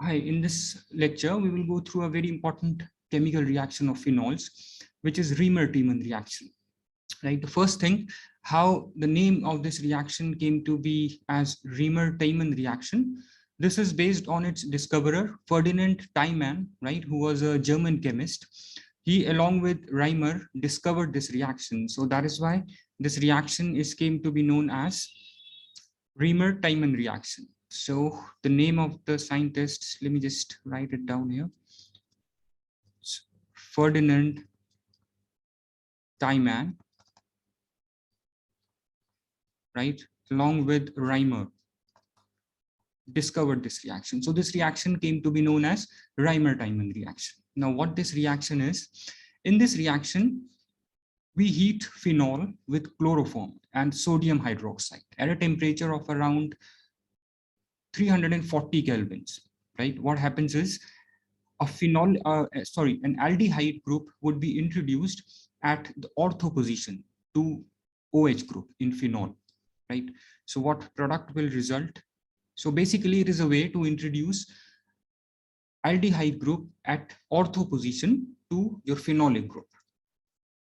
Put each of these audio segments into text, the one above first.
Hi, in this lecture, we will go through a very important chemical reaction of phenols, which is Riemer-Tiemann reaction. Right. The first thing, how the name of this reaction came to be as Riemer-Tiemann reaction. This is based on its discoverer, Ferdinand Tiemann, right, who was a German chemist. He, along with Riemer, discovered this reaction. So that is why this reaction came to be known as Riemer-Tiemann reaction. So the name of the scientists, let me just write it down here. Ferdinand Tiemann, right, along with Riemer, discovered this reaction. So this reaction came to be known as Riemer-Tiemann reaction. Now what this reaction is, in this reaction, we heat phenol with chloroform and sodium hydroxide at a temperature of around 340 kelvins, right? What happens is an aldehyde group would be introduced at the ortho position to OH group in phenol, right? So what product will result? So basically it is a way to introduce aldehyde group at ortho position to your phenolic group,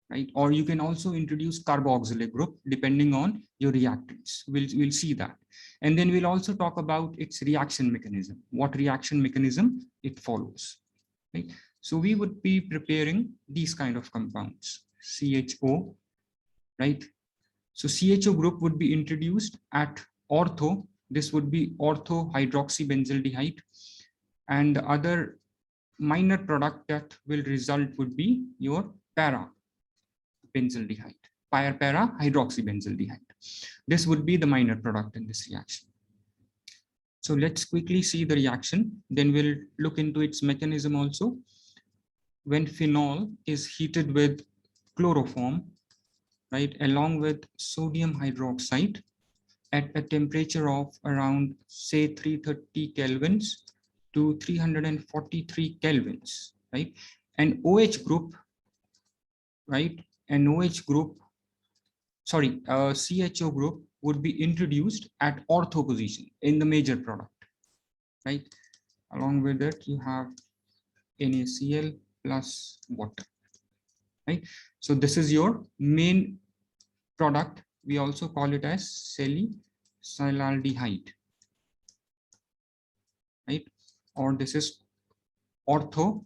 right? Or you can also introduce carboxylic group depending on your reactants. We'll see that. And then we'll also talk about its reaction mechanism, what reaction mechanism it follows, right? So we would be preparing these kind of compounds, CHO, right? So CHO group would be introduced at ortho. This would be ortho hydroxybenzaldehyde, and the other minor product that will result would be your para benzaldehyde, para hydroxybenzaldehyde. This would be the minor product in this reaction. So let's quickly see the reaction. Then we'll look into its mechanism also. When phenol is heated with chloroform, right, along with sodium hydroxide at a temperature of around, say, 330 kelvins to 343 kelvins, right? An OH group, right? An OH group, sorry, CHO group would be introduced at ortho position in the major product, right? Along with it, you have NaCl plus water, right? So this is your main product. We also call it as salicylaldehyde, right? Or this is ortho,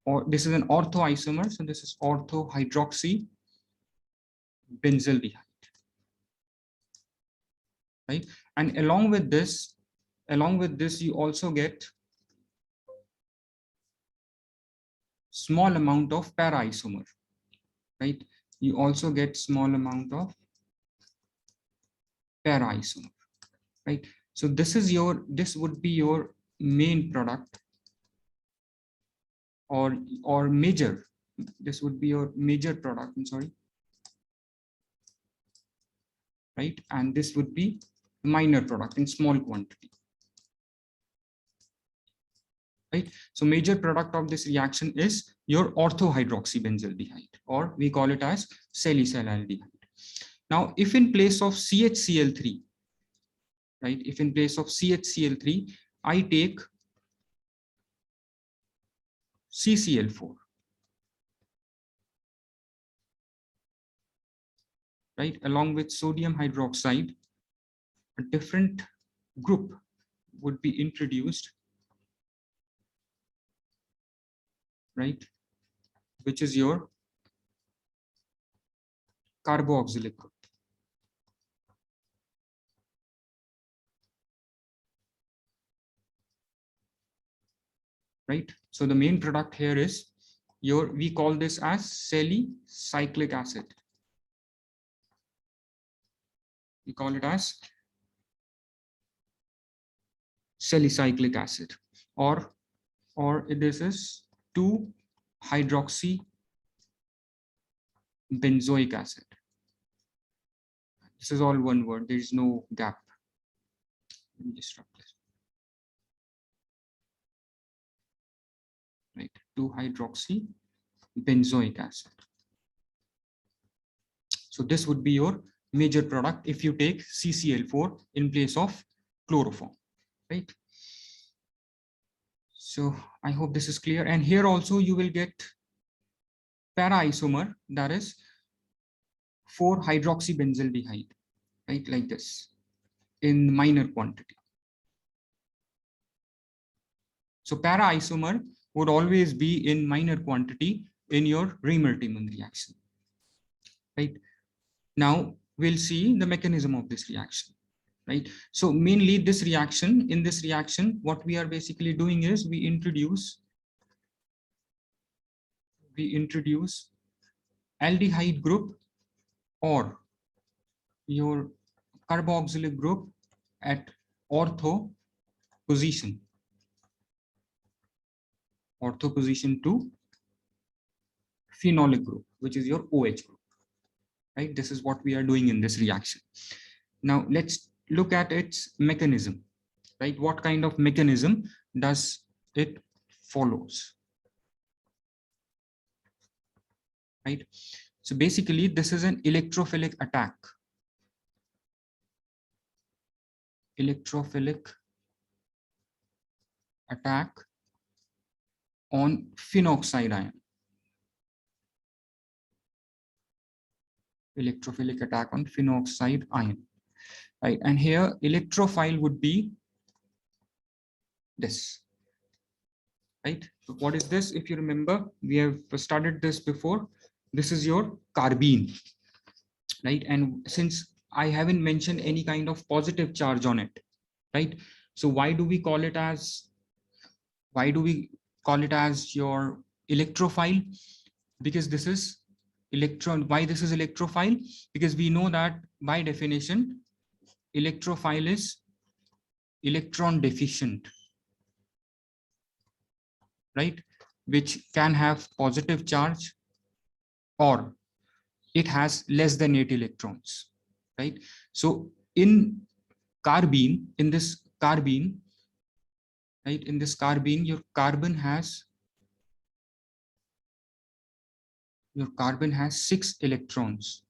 or this is an ortho isomer. So this is ortho hydroxy benzaldehyde, right? And along with this, you also get small amount of para isomer, right? You also get small amount of para isomer, right? So this would be your main product, or major. This would be your major product. I'm sorry, right? And this would be minor product in small quantity, right? So major product of this reaction is your ortho-hydroxybenzaldehyde, or we call it as salicylaldehyde. Now, if in place of CHCl3, right, if in place of CHCl3, I take CCl4, right, along with sodium hydroxide, a different group would be introduced, right, which is your carboxylic group. Right. So the main product here is we call this as salicylic acid. We call it as salicylic acid, or this is 2-hydroxy benzoic acid. This is all one word. There is no gap. Let me disrupt this. Right, 2-hydroxy benzoic acid. So this would be your major product if you take CCl4 in place of chloroform, right? So I hope this is clear. And here also you will get para isomer, that is 4-hydroxybenzaldehyde, right? Like this in minor quantity. So para isomer would always be in minor quantity in your Riemer-Tiemann reaction, right? Now we'll see the mechanism of this reaction, right? So mainly this reaction, in this reaction, what we are basically doing is we introduce aldehyde group or your carboxylic group at ortho position to phenolic group, which is your OH group, right? This is what we are doing in this reaction. Now let's look at its mechanism, right? What kind of mechanism does it follows, right? So basically this is an electrophilic attack. Electrophilic attack on phenoxide ion. Electrophilic attack on phenoxide ion, right? And here electrophile would be this, right? So what is this? If you remember, we have studied this before. This is your carbene, right? And since I haven't mentioned any kind of positive charge on it, right? So why do we call it as your electrophile? Because this is electron. Why this is electrophile? Because we know that by definition electrophile is electron deficient, right? Which can have positive charge or it has less than 8 electrons, right? So in carbene, in this carbene, right, in this carbene, your carbon has 6 electrons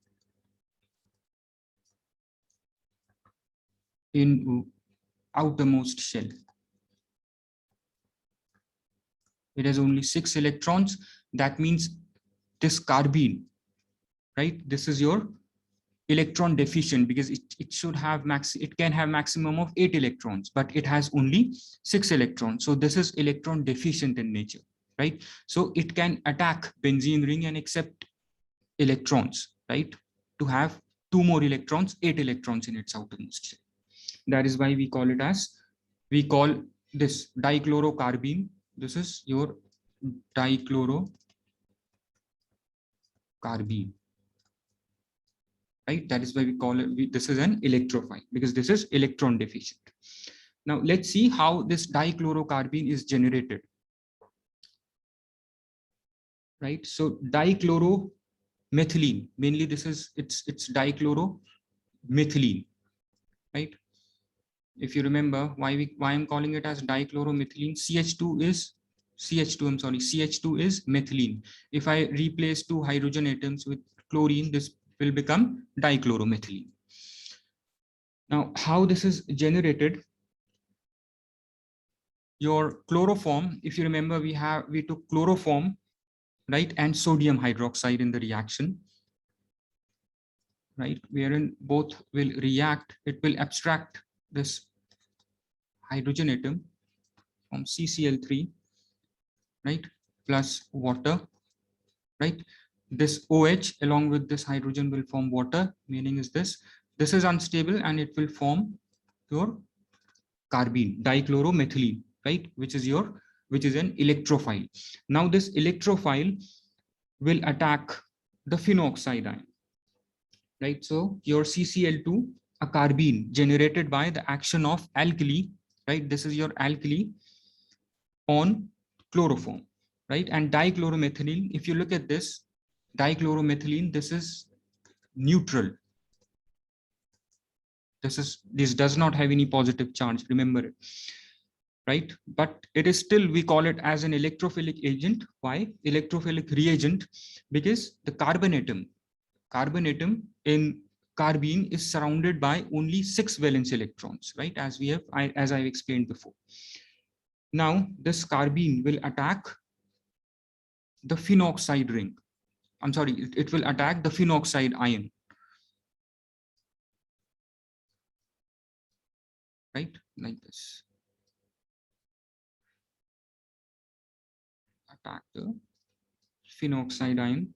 in outermost shell. It has only 6 electrons. That means this carbene, right, this is your electron deficient because it should have it can have maximum of 8 electrons, but it has only 6 electrons. So this is electron deficient in nature, right? So it can attack benzene ring and accept electrons, right, to have 2 more electrons, 8 electrons in its outermost shell. That is why we call this dichlorocarbene. This is your dichlorocarbene, right? That is why we call it, this is an electrophile because this is electron deficient. Now let's see how this dichlorocarbene is generated, right? So dichloromethylene, mainly this is it's dichloromethylene, right? If you remember why I'm calling it as dichloromethylene, CH2 is methylene. If I replace 2 hydrogen atoms with chlorine, this will become dichloromethylene. Now, how this is generated? Your chloroform, if you remember, we took chloroform, right, and sodium hydroxide in the reaction, right, wherein both will react. It will abstract this hydrogen atom from CCl3, right, plus water, right? This OH along with this hydrogen will form water, meaning is this is unstable and it will form your carbene, dichloromethylene, right, which is an electrophile. Now this electrophile will attack the phenoxide ion, right? So your CCl2, a carbene generated by the action of alkali, right? This is your alkali on chloroform, right? And dichloromethylene, if you look at this dichloromethylene, this is neutral. This does not have any positive charge, remember it, right? But it is still, we call it as an electrophilic agent. Why electrophilic reagent? Because the carbon atom in carbene is surrounded by only 6 valence electrons, right? As I've explained before. Now this carbene will attack the phenoxide ring. I'm sorry, it will attack the phenoxide ion, right? Like this. Attack the phenoxide ion.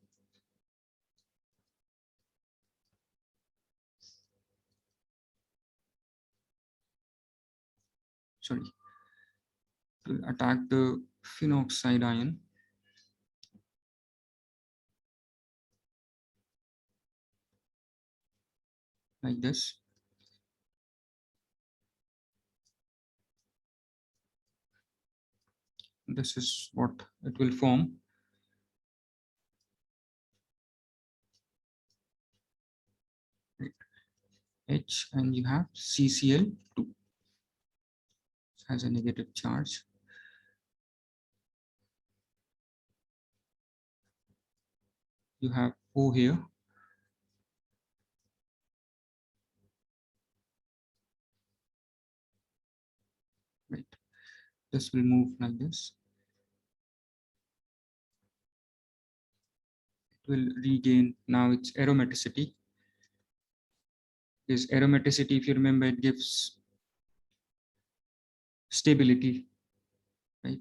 Sorry, it will attack the phenoxide ion. Like this. This is what it will form. H, and you have CCl2 has a negative charge. You have O here. Right. This will move like this. It will regain now its aromaticity. This aromaticity, if you remember, it gives stability, right?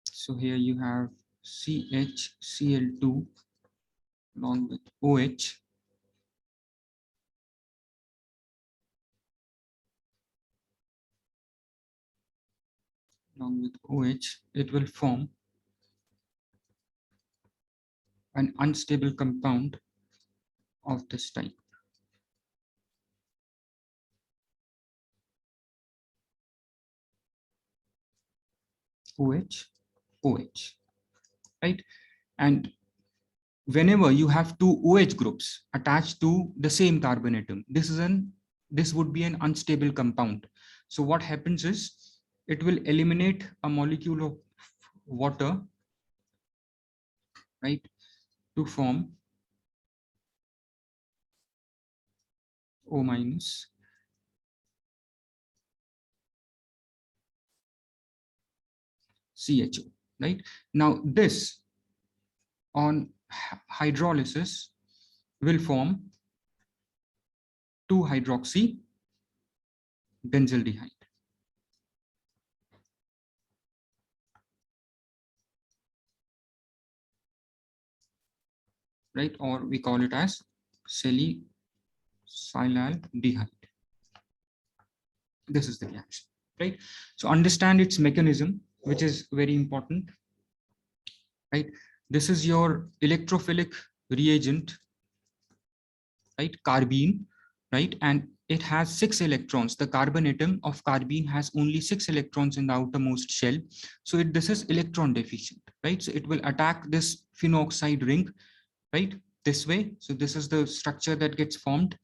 So here you have CHCl2 along with OH. Along with OH, it will form an unstable compound of this type. OH, OH, right? And whenever you have two OH groups attached to the same carbon atom, this would be an unstable compound. So what happens is it will eliminate a molecule of water, right, to form O minus CHO, right? Now this on hydrolysis will form 2-hydroxy benzaldehyde. Right, or we call it as salicylaldehyde. This is the reaction, right? So understand its mechanism, which is very important, right? This is your electrophilic reagent, right? Carbene, right? And it has 6 electrons. The carbon atom of carbene has only 6 electrons in the outermost shell. So this is electron deficient, right? So it will attack this phenoxide ring, right? This way. So this is the structure that gets formed,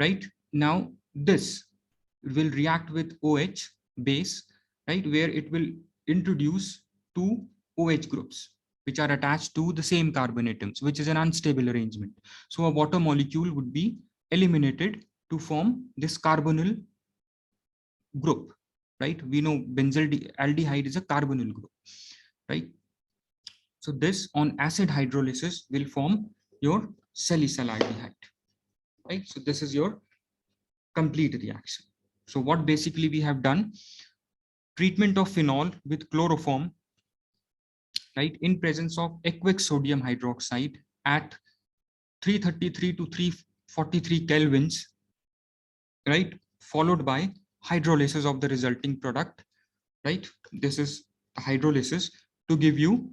right? Now this will react with OH base, right? Where it will introduce 2 OH groups, which are attached to the same carbon atoms, which is an unstable arrangement. So a water molecule would be eliminated to form this carbonyl group, right? We know benzaldehyde is a carbonyl group, right? So this on acid hydrolysis will form your salicylaldehyde, right? So this is your complete reaction. So what basically we have done, treatment of phenol with chloroform, right, in presence of aqueous sodium hydroxide at 333 to 343 kelvins, right, followed by hydrolysis of the resulting product, right? This is hydrolysis to give you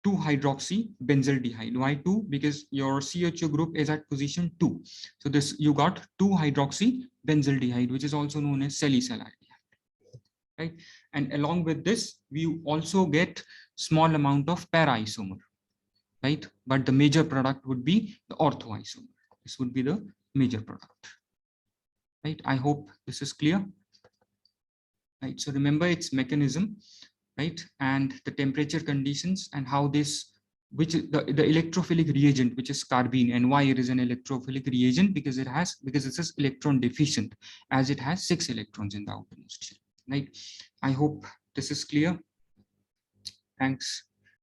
2-hydroxy benzaldehyde. Why 2? Because your CHO group is at position 2. So this you got 2-hydroxy benzaldehyde, which is also known as salicylaldehyde, right? And along with this, we also get small amount of para isomer, right? But the major product would be the ortho isomer. This would be the major product, right? I hope this is clear, right? So remember its mechanism, right? And the temperature conditions and how this, which is the electrophilic reagent, which is carbene, and why it is an electrophilic reagent, because it is electron deficient, as it has 6 electrons in the outermost shell, right? I hope this is clear. Thanks.